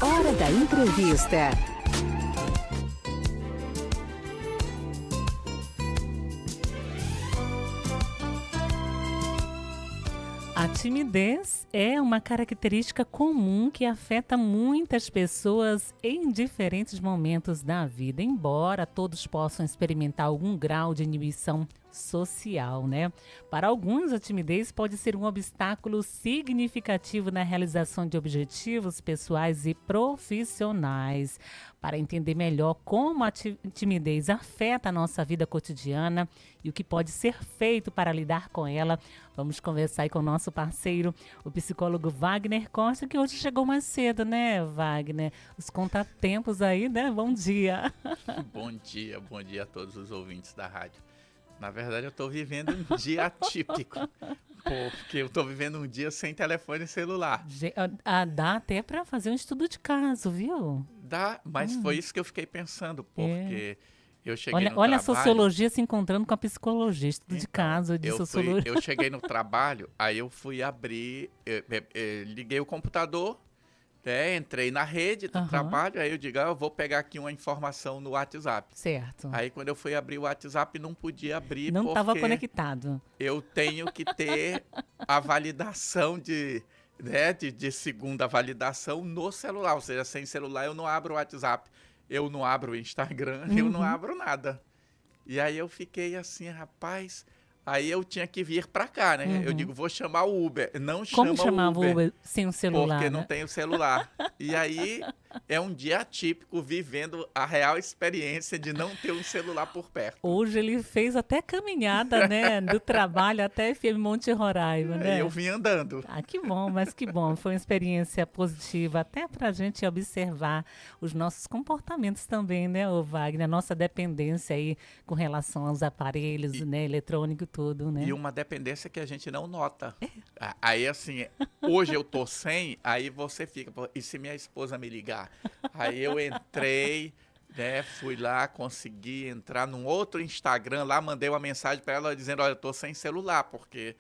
Hora da entrevista. A timidez é uma característica comum que afeta muitas pessoas em diferentes momentos da vida, embora todos possam experimentar algum grau de inibição social, né? Para alguns, a timidez pode ser um obstáculo significativo na realização de objetivos pessoais e profissionais. Para entender melhor como a timidez afeta a nossa vida cotidiana e o que pode ser feito para lidar com ela, vamos conversar aí com o nosso parceiro, o psicólogo Wagner Costa, que hoje chegou mais cedo, né, Wagner? Os contratempos aí, né? Bom dia. Bom dia a todos os ouvintes da rádio. Na verdade, eu estou vivendo um dia atípico, porque eu estou vivendo um dia sem telefone celular. Dá até para fazer um estudo de caso, viu? Dá, mas foi isso que eu fiquei pensando, porque eu cheguei no trabalho... Olha a sociologia se encontrando com a psicologia, estudo de caso de sociologia. Eu cheguei no trabalho, aí eu fui abrir, liguei o computador, entrei na rede do trabalho, aí eu digo, eu vou pegar aqui uma informação no WhatsApp. Certo. Aí quando eu fui abrir o WhatsApp, não podia abrir não porque estava conectado. Eu tenho que ter a validação de segunda validação no celular, ou seja, sem celular eu não abro o WhatsApp, eu não abro o Instagram, eu não abro nada. E aí eu fiquei assim, rapaz... Aí eu tinha que vir pra cá, né? Eu digo, vou chamar o Uber. Não chama o Uber. Como chamava o Uber sem o celular? Porque né? não tem o celular. E aí é um dia atípico vivendo a real experiência de não ter um celular por perto. Hoje ele fez até caminhada, né? Do trabalho até FM Monte Roraima, né? Eu vim andando. Ah, que bom, mas que bom. Foi uma experiência positiva até pra gente observar os nossos comportamentos também, né, ô Wagner? A nossa dependência aí com relação aos aparelhos, né, eletrônicos. Tudo, né? E uma dependência que a gente não nota. Aí, assim, hoje eu tô sem, aí você fica, e se minha esposa me ligar? Aí eu entrei, né, fui lá, consegui entrar num outro Instagram lá, mandei uma mensagem para ela dizendo, olha, eu tô sem celular, porque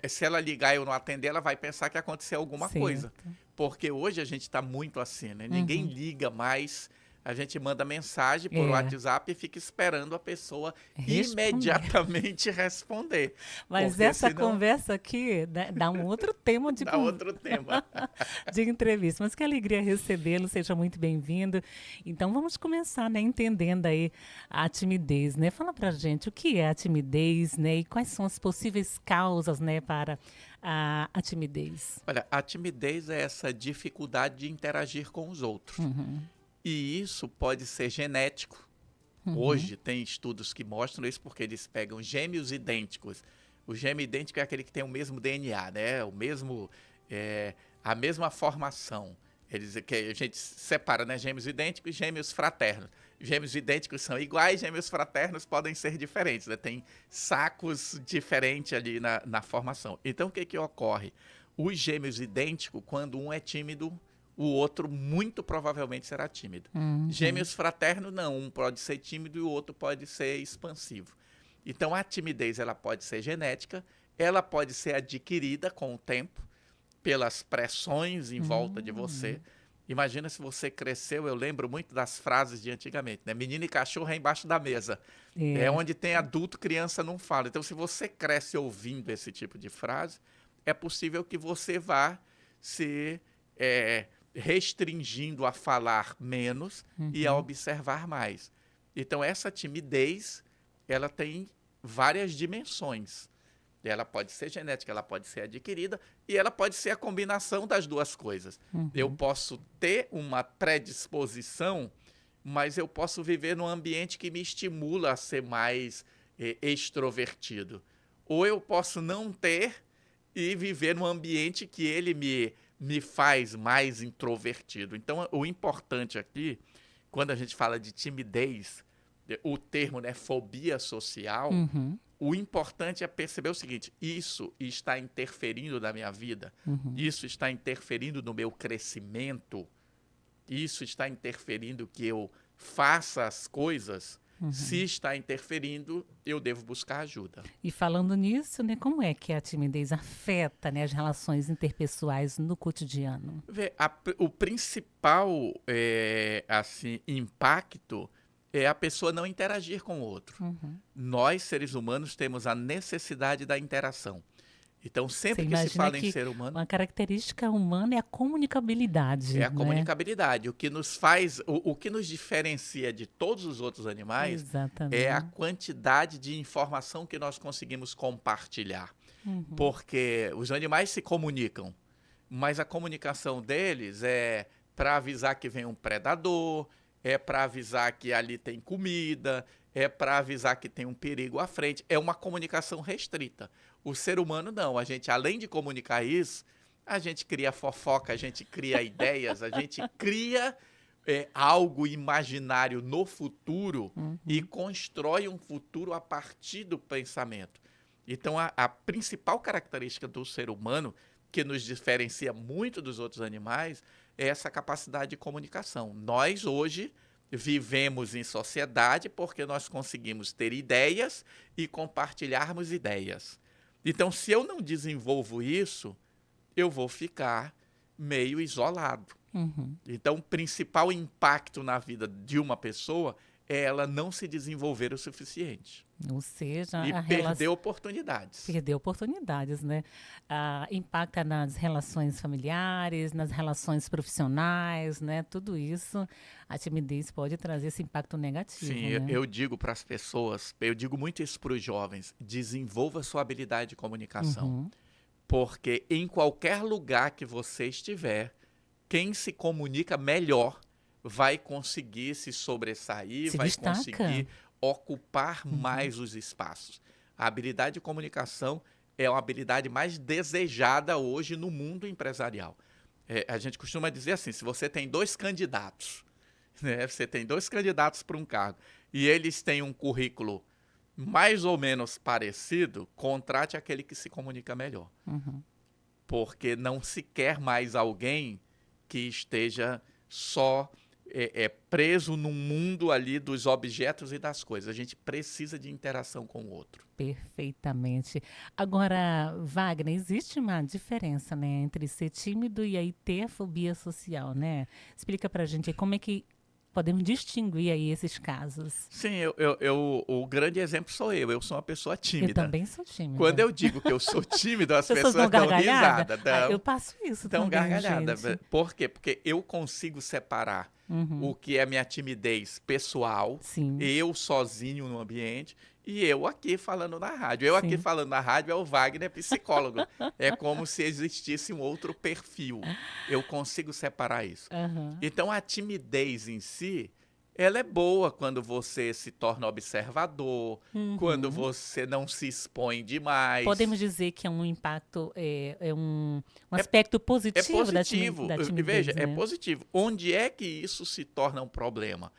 se ela ligar e eu não atender, ela vai pensar que aconteceu alguma coisa. Porque hoje a gente tá muito assim, né? Ninguém liga mais. A gente manda mensagem por WhatsApp e fica esperando a pessoa imediatamente responder. Mas essa conversa aqui, né, dá um outro tema de de entrevista. Mas que alegria recebê-lo, seja muito bem-vindo. Então vamos começar, né, entendendo aí a timidez, né? Fala pra gente o que é a timidez, né? E quais são as possíveis causas, né, para a timidez. Olha, a timidez é essa dificuldade de interagir com os outros. E isso pode ser genético. Hoje tem estudos que mostram isso porque eles pegam gêmeos idênticos. O gêmeo idêntico é aquele que tem o mesmo DNA, né? A mesma formação. Que a gente separa, né? Gêmeos idênticos e gêmeos fraternos. Gêmeos idênticos são iguais, gêmeos fraternos podem ser diferentes, né? Tem sacos diferentes ali na formação. Então, o que ocorre? Os gêmeos idênticos, quando um é tímido, o outro muito provavelmente será tímido. Gêmeos fraternos não, um pode ser tímido e o outro pode ser expansivo. Então a timidez ela pode ser genética, ela pode ser adquirida com o tempo, pelas pressões em volta de você. Imagina se você cresceu, eu lembro muito das frases de antigamente, né? Menino e cachorro é embaixo da mesa. É onde tem adulto, criança não fala. Então se você cresce ouvindo esse tipo de frase, é possível que você vá se... restringindo a falar menos e a observar mais. Então, essa timidez, ela tem várias dimensões. Ela pode ser genética, ela pode ser adquirida e ela pode ser a combinação das duas coisas. Eu posso ter uma predisposição, mas eu posso viver num ambiente que me estimula a ser mais extrovertido. Ou eu posso não ter e viver num ambiente que ele me faz mais introvertido. Então, o importante aqui, quando a gente fala de timidez, o termo, né, fobia social, o importante é perceber o seguinte, isso está interferindo na minha vida, isso está interferindo no meu crescimento, isso está interferindo que eu faça as coisas, Se está interferindo, eu devo buscar ajuda. E falando nisso, né, como é que a timidez afeta, né, as relações interpessoais no cotidiano? O principal assim, impacto é a pessoa não interagir com o outro. Nós, seres humanos, temos a necessidade da interação. Então, sempre Você que se imagina fala em que ser humano, uma característica humana é a comunicabilidade, é a né? comunicabilidade. O que nos faz, o que nos diferencia de todos os outros animais é a Exatamente. quantidade de informação que nós conseguimos compartilhar. Porque os animais se comunicam, mas a comunicação deles é para avisar que vem um predador, é para avisar que ali tem comida, é para avisar que tem um perigo à frente. É uma comunicação restrita. O ser humano não. A gente, além de comunicar isso, a gente cria fofoca, a gente cria ideias, a gente cria algo imaginário no futuro e constrói um futuro a partir do pensamento. Então, a principal característica do ser humano, que nos diferencia muito dos outros animais, é essa capacidade de comunicação. Nós, hoje, vivemos em sociedade porque nós conseguimos ter ideias e compartilharmos ideias. Então, se eu não desenvolvo isso, eu vou ficar meio isolado. Então, o principal impacto na vida de uma pessoa é ela não se desenvolver o suficiente. Ou seja, E perder oportunidades. Perder oportunidades, né? Impacta nas relações familiares, nas relações profissionais, né? Tudo isso, a timidez pode trazer esse impacto negativo. Sim, né? eu digo para as pessoas, eu digo muito isso para os jovens, desenvolva sua habilidade de comunicação. Porque em qualquer lugar que você estiver, quem se comunica melhor vai conseguir se sobressair, vai conseguir ocupar mais os espaços. A habilidade de comunicação é a habilidade mais desejada hoje no mundo empresarial. A gente costuma dizer assim, se você tem 2 candidatos, né, você tem 2 candidatos para um cargo, e eles têm um currículo mais ou menos parecido, contrate aquele que se comunica melhor. Porque não se quer mais alguém que esteja só preso num mundo ali dos objetos e das coisas. A gente precisa de interação com o outro. Perfeitamente. Agora, Wagner, existe uma diferença, né, entre ser tímido e aí ter a fobia social, né? Explica pra gente aí como é que podemos distinguir aí esses casos. Sim, o grande exemplo sou eu. Eu sou uma pessoa tímida. Eu também sou tímida. Quando eu digo que eu sou tímido, as pessoas dão dão risada. Eu passo isso dão também, gargalhada. gente. Por quê? Porque eu consigo separar o que é minha timidez pessoal, eu sozinho no ambiente, e eu aqui falando na rádio. Eu aqui falando na rádio é o Wagner psicólogo. É como se existisse um outro perfil. Eu consigo separar isso. Então, a timidez em si, ela é boa quando você se torna observador, quando você não se expõe demais. Podemos dizer que é um impacto, um aspecto positivo, da timidez. Veja, né? é positivo. Onde é que isso se torna um problema?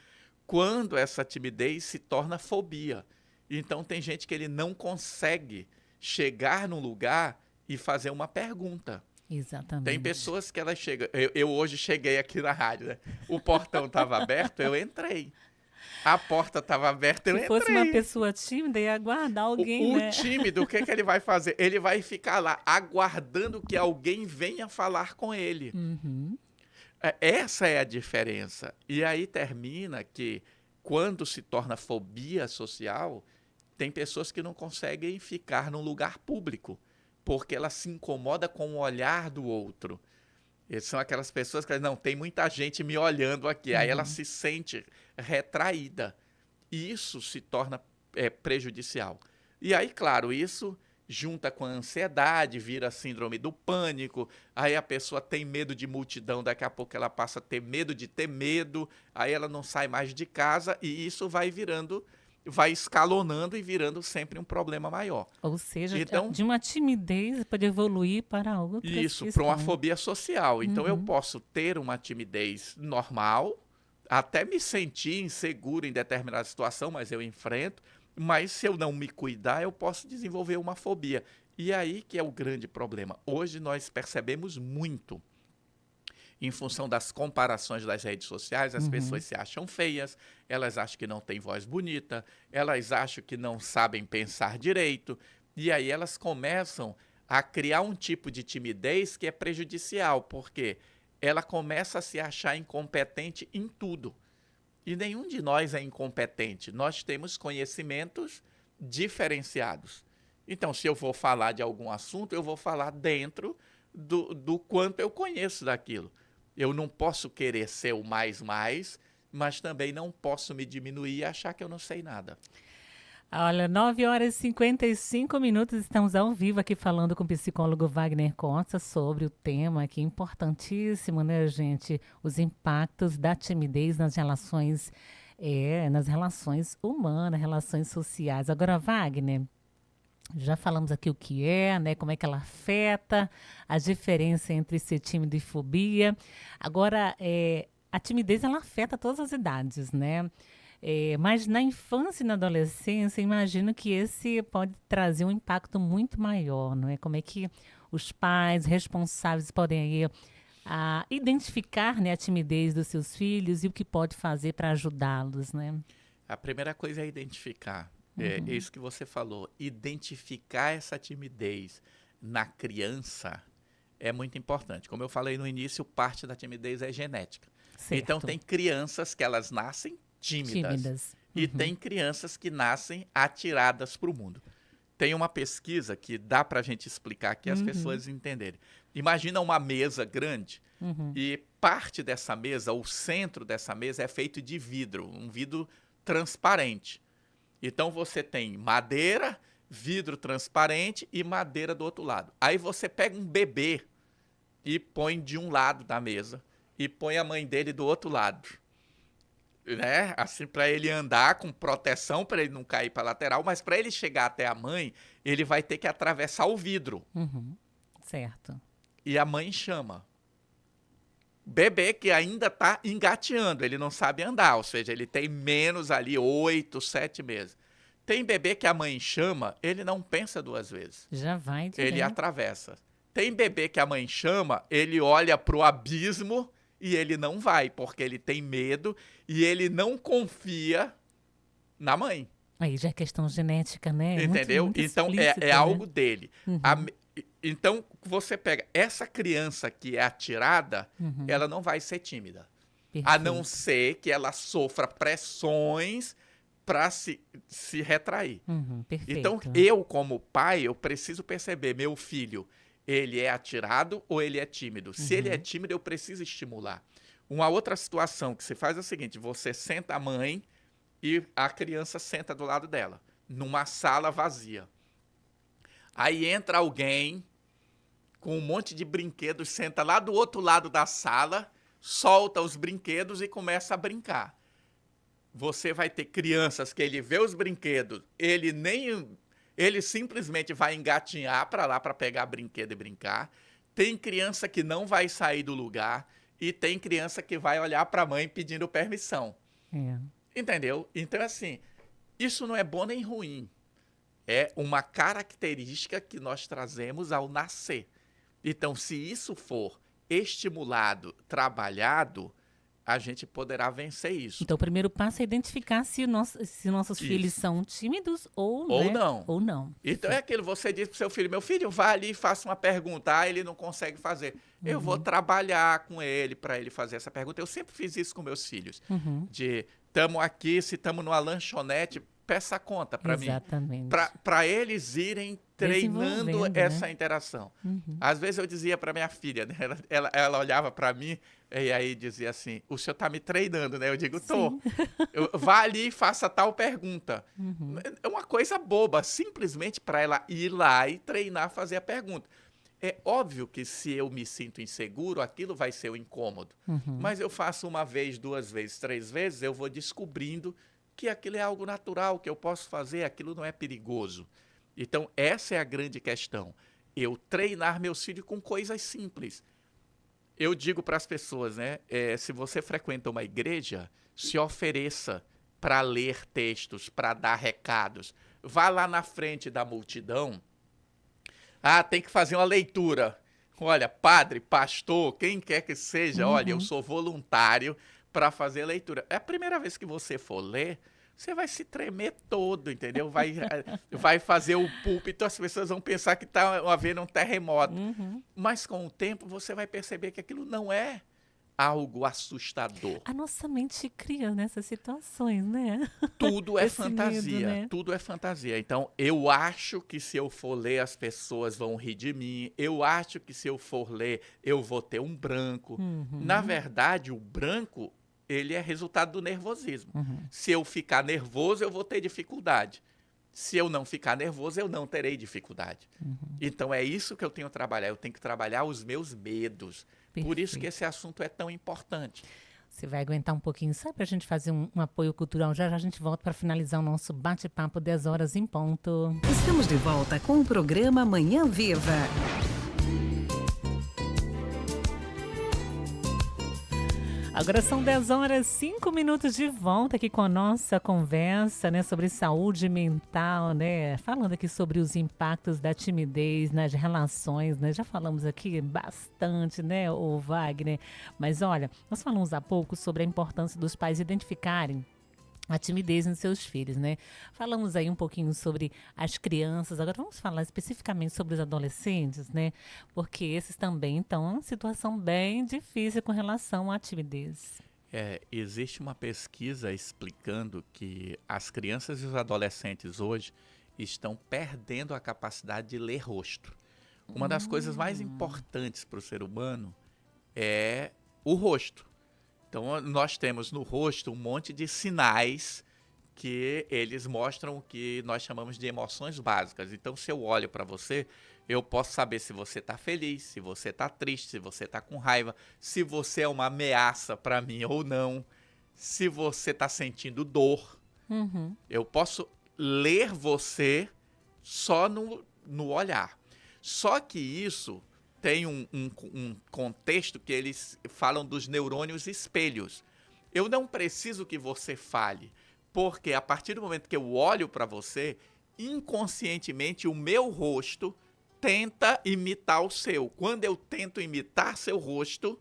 Quando essa timidez se torna fobia. Então, tem gente que ele não consegue chegar num lugar e fazer uma pergunta. Exatamente. Tem pessoas que ela chega. Eu hoje cheguei aqui na rádio, né? O portão estava aberto, eu entrei. A porta estava aberta, eu entrei. Se fosse uma pessoa tímida, ia aguardar alguém, né? O tímido, o que ele vai fazer? Ele vai ficar lá aguardando que alguém venha falar com ele. Essa é a diferença. E aí termina que, quando se torna fobia social, tem pessoas que não conseguem ficar num lugar público, porque ela se incomoda com o olhar do outro. São aquelas pessoas que não, tem muita gente me olhando aqui, aí ela se sente retraída. E isso se torna prejudicial. E aí, claro, isso junta com a ansiedade, vira síndrome do pânico, aí a pessoa tem medo de multidão, daqui a pouco ela passa a ter medo de ter medo, aí ela não sai mais de casa e isso vai escalonando e virando sempre um problema maior. Ou seja, então, de uma timidez pode evoluir para outra Isso, para uma fobia social. Então, eu posso ter uma timidez normal, até me sentir inseguro em determinada situação, mas eu enfrento. Mas se eu não me cuidar, eu posso desenvolver uma fobia. E aí que é o grande problema. Hoje nós percebemos muito em função das comparações das redes sociais, as pessoas se acham feias, elas acham que não têm voz bonita, elas acham que não sabem pensar direito, e aí elas começam a criar um tipo de timidez que é prejudicial, porque ela começa a se achar incompetente em tudo. E nenhum de nós é incompetente, nós temos conhecimentos diferenciados. Então, se eu vou falar de algum assunto, eu vou falar dentro do quanto eu conheço daquilo. Eu não posso querer ser o mais, mas também não posso me diminuir e achar que eu não sei nada. Olha, 9h55, estamos ao vivo aqui falando com o psicólogo Wagner Costa sobre o tema que é importantíssimo, né, gente? Os impactos da timidez nas relações humanas, relações sociais. Agora, Wagner, já falamos aqui o que é, né? Como é que ela afeta, a diferença entre ser tímido e fobia. Agora, a timidez, ela afeta todas as idades, né? Mas na infância e na adolescência, imagino que esse pode trazer um impacto muito maior, não é? Como é que os pais responsáveis podem aí, identificar, né, a timidez dos seus filhos e o que pode fazer para ajudá-los, né? A primeira coisa é identificar. É isso que você falou. Identificar essa timidez na criança é muito importante. Como eu falei no início, parte da timidez é genética. Certo. Então, tem crianças que elas nascem tímidas. E tem crianças que nascem atiradas para o mundo. Tem uma pesquisa que dá para a gente explicar aqui as pessoas entenderem. Imagina uma mesa grande e parte dessa mesa, o centro dessa mesa é feito de vidro, um vidro transparente. Então você tem madeira, vidro transparente e madeira do outro lado. Aí você pega um bebê e põe de um lado da mesa e põe a mãe dele do outro lado. Né? Assim, para ele andar com proteção, para ele não cair para a lateral, mas para ele chegar até a mãe, ele vai ter que atravessar o vidro. Certo. E a mãe chama. Bebê que ainda está engateando, ele não sabe andar, ou seja, ele tem menos ali 8, 7 meses. Tem bebê que a mãe chama, ele não pensa duas vezes. Já vai direto. Ele atravessa. Tem bebê que a mãe chama, ele olha para o abismo e ele não vai, porque ele tem medo e ele não confia na mãe. Aí já é questão genética, né? Entendeu? Muito então, explícito, é né? algo dele. Então, você pega essa criança que é atirada, ela não vai ser tímida. Perfeito. A não ser que ela sofra pressões para se retrair. Perfeito. Então, eu, como pai, eu preciso perceber, meu filho, ele é atirado ou ele é tímido? Se ele é tímido, eu preciso estimular. Uma outra situação que se faz é o seguinte, você senta a mãe e a criança senta do lado dela, numa sala vazia. Aí entra alguém com um monte de brinquedos, senta lá do outro lado da sala, solta os brinquedos e começa a brincar. Você vai ter crianças que ele vê os brinquedos, ele simplesmente vai engatinhar para lá para pegar brinquedo e brincar. Tem criança que não vai sair do lugar e tem criança que vai olhar para a mãe pedindo permissão. Entendeu? Então, assim, isso não é bom nem ruim. É uma característica que nós trazemos ao nascer. Então, se isso for estimulado, trabalhado, a gente poderá vencer isso. Então, o primeiro passo é identificar se nossos filhos são tímidos ou não. Ou não. Então, é aquilo, você diz para o seu filho, meu filho, vá ali e faça uma pergunta. Ele não consegue fazer. Eu vou trabalhar com ele para ele fazer essa pergunta. Eu sempre fiz isso com meus filhos. De, estamos aqui, se estamos numa lanchonete, peça a conta para mim. Exatamente. Para eles irem treinando essa interação. Às vezes eu dizia para minha filha, né? ela olhava para mim e aí dizia assim, o senhor está me treinando, né? Eu digo, tô. Vá ali e faça tal pergunta. É uma coisa boba, simplesmente para ela ir lá e treinar, fazer a pergunta. É óbvio que se eu me sinto inseguro, aquilo vai ser um incômodo. Mas eu faço uma vez, 2 vezes, 3 vezes, eu vou descobrindo que aquilo é algo natural, que eu posso fazer, aquilo não é perigoso. Então, essa é a grande questão. Eu treinar meus filhos com coisas simples. Eu digo para as pessoas, né? Se você frequenta uma igreja, se ofereça para ler textos, para dar recados. Vá lá na frente da multidão. Tem que fazer uma leitura. Olha, padre, pastor, quem quer que seja, olha, eu Uhum. sou voluntário para fazer leitura. É a primeira vez que você for ler, você vai se tremer todo, entendeu? Vai fazer o púlpito, as pessoas vão pensar que está havendo um terremoto. Uhum. Mas com o tempo você vai perceber que aquilo não é algo assustador. A nossa mente cria nessas situações, né? Tudo é Esse medo, fantasia, né? tudo é fantasia. Então, eu acho que se eu for ler, as pessoas vão rir de mim. Eu acho que se eu for ler, eu vou ter um branco. Na Uhum. verdade, o branco, ele é resultado do nervosismo. Uhum. Se eu ficar nervoso, eu vou ter dificuldade. Se eu não ficar nervoso, eu não terei dificuldade. Então, é isso que eu tenho que trabalhar. Eu tenho que trabalhar os meus medos. Por isso que Perfeito. esse assunto é tão importante. Você vai aguentar um pouquinho só para a gente fazer um apoio cultural. Já já a gente volta para finalizar o nosso bate-papo 10 horas em ponto. Estamos de volta com o programa Manhã Viva. Agora são 10 horas, 5 minutos de volta aqui com a nossa conversa, né, sobre saúde mental, né? Falando aqui sobre os impactos da timidez nas relações, né? Já falamos aqui bastante, né, o Wagner? Mas olha, nós falamos há pouco sobre a importância dos pais identificarem a timidez nos seus filhos, né? Falamos aí um pouquinho sobre as crianças, agora vamos falar especificamente sobre os adolescentes, né? Porque esses também estão em uma situação bem difícil com relação à timidez. Existe uma pesquisa explicando que as crianças e os adolescentes hoje estão perdendo a capacidade de ler rosto. Uma das coisas mais importantes para o ser humano é o rosto. Então, nós temos no rosto um monte de sinais que eles mostram o que nós chamamos de emoções básicas. Então, se eu olho para você, eu posso saber se você está feliz, se você está triste, se você está com raiva, se você é uma ameaça para mim ou não, se você está sentindo dor. Uhum. Eu posso ler você só no olhar. Só que isso tem um contexto que eles falam dos neurônios espelhos. Eu não preciso que você fale, porque a partir do momento que eu olho para você, inconscientemente o meu rosto tenta imitar o seu. Quando eu tento imitar seu rosto,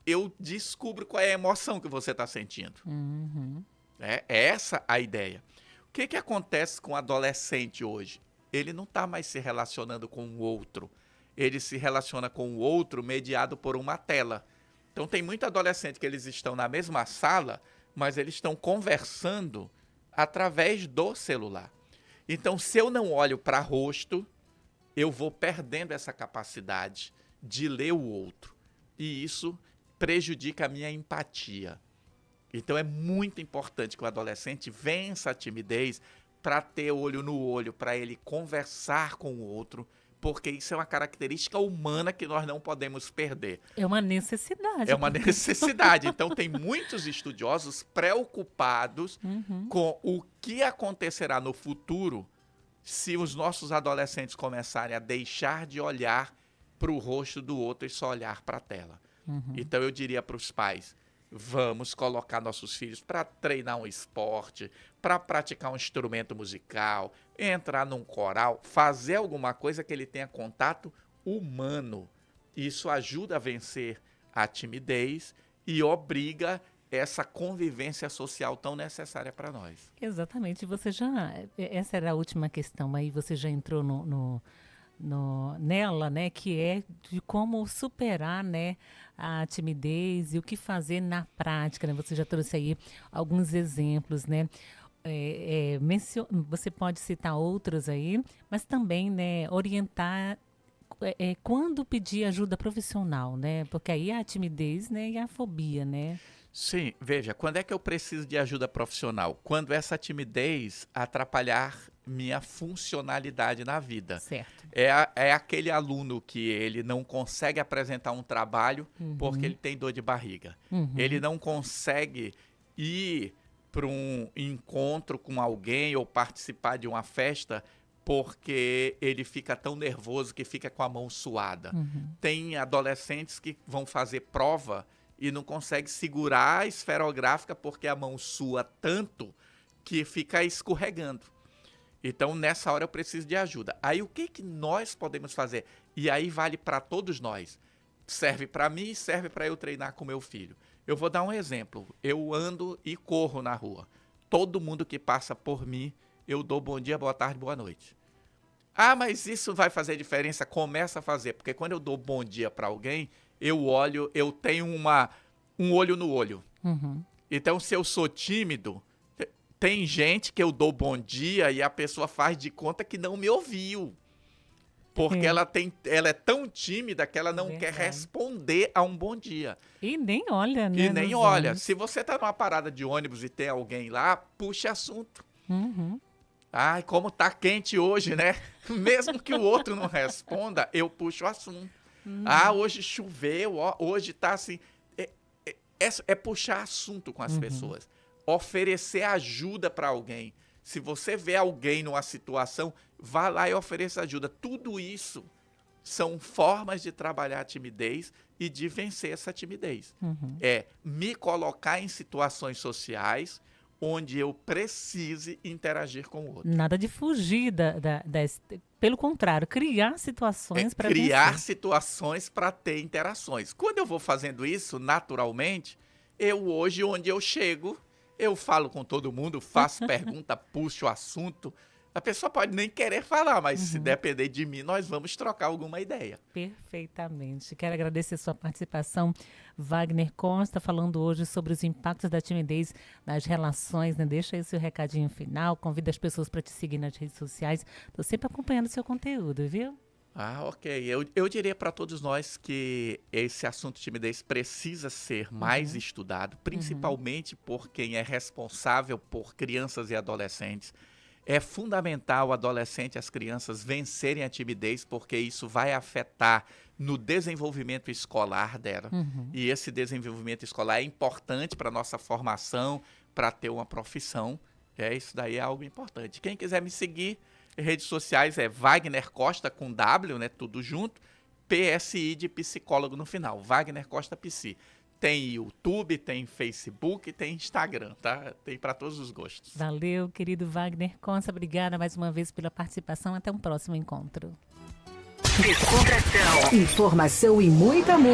eu descubro qual é a emoção que você está sentindo. Uhum. É essa a ideia. O que acontece com o adolescente hoje? Ele não está mais se relacionando com o outro. Ele se relaciona com o outro mediado por uma tela. Então tem muito adolescente que eles estão na mesma sala, mas eles estão conversando através do celular. Então, se eu não olho para rosto, eu vou perdendo essa capacidade de ler o outro. E isso prejudica a minha empatia. Então é muito importante que o adolescente vença a timidez para ter olho no olho, para ele conversar com o outro, porque isso é uma característica humana que nós não podemos perder. É uma necessidade. É uma necessidade. Então tem muitos estudiosos preocupados com o que acontecerá no futuro se os nossos adolescentes começarem a deixar de olhar para o rosto do outro e só olhar para a tela. Então eu diria para os pais, vamos colocar nossos filhos para treinar um esporte, para praticar um instrumento musical, entrar num coral, fazer alguma coisa que ele tenha contato humano. Isso ajuda a vencer a timidez e obriga essa convivência social tão necessária para nós. Exatamente. Essa era a última questão, aí você já entrou nela, né, que é de como superar, né, a timidez e o que fazer na prática, né? Você já trouxe aí alguns exemplos, né? Você pode citar outros aí, mas também, né, orientar quando pedir ajuda profissional, né? Porque aí a timidez, né, e a fobia, né? Sim, veja, quando é que eu preciso de ajuda profissional? Quando essa timidez atrapalhar minha funcionalidade na vida. Certo. É aquele aluno que ele não consegue apresentar um trabalho porque ele tem dor de barriga. Ele não consegue ir para um encontro com alguém ou participar de uma festa porque ele fica tão nervoso que fica com a mão suada. Tem adolescentes que vão fazer prova e não consegue segurar a esferográfica porque a mão sua tanto que fica escorregando. Então, nessa hora eu preciso de ajuda. Aí, o que nós podemos fazer? E aí vale para todos nós. Serve para mim e serve para eu treinar com meu filho. Eu vou dar um exemplo. Eu ando e corro na rua. Todo mundo que passa por mim, eu dou bom dia, boa tarde, boa noite. Ah, mas isso vai fazer diferença? Começa a fazer, porque quando eu dou bom dia para alguém, eu olho, eu tenho um olho no olho. Então, se eu sou tímido, tem gente que eu dou bom dia e a pessoa faz de conta que não me ouviu. Porque ela é tão tímida que ela não quer responder a um bom dia. E nem olha, né? E nem olha. Se você tá numa parada de ônibus e tem alguém lá, puxa assunto. Ai, como tá quente hoje, né? Mesmo que o outro não responda, eu puxo o assunto. Ah, hoje choveu, ó, hoje tá assim. É puxar assunto com as pessoas. Oferecer ajuda para alguém. Se você vê alguém numa situação, vá lá e ofereça ajuda. Tudo isso são formas de trabalhar a timidez e de vencer essa timidez. É me colocar em situações sociais onde eu precise interagir com o outro. Nada de fugir pelo contrário, criar situações para criar situações para ter interações. Quando eu vou fazendo isso, naturalmente, hoje, onde eu chego, eu falo com todo mundo, faço pergunta, puxo o assunto. A pessoa pode nem querer falar, mas se depender de mim, nós vamos trocar alguma ideia. Perfeitamente. Quero agradecer sua participação, Wagner Costa, falando hoje sobre os impactos da timidez nas relações, né? Deixa aí seu recadinho final, convida as pessoas para te seguir nas redes sociais. Estou sempre acompanhando o seu conteúdo, viu? Ah, ok. Eu diria para todos nós que esse assunto de timidez precisa ser mais estudado, principalmente por quem é responsável por crianças e adolescentes. É fundamental o adolescente e as crianças vencerem a timidez, porque isso vai afetar no desenvolvimento escolar dela. E esse desenvolvimento escolar é importante para a nossa formação, para ter uma profissão. Isso daí é algo importante. Quem quiser me seguir, redes sociais é Wagner Costa com W, né, tudo junto, PSI de psicólogo no final, Wagner Costa Psi. Tem YouTube, tem Facebook, tem Instagram, tá? Tem para todos os gostos. Valeu, querido Wagner Costa. Obrigada mais uma vez pela participação. Até um próximo encontro. Descontração, informação e muita música.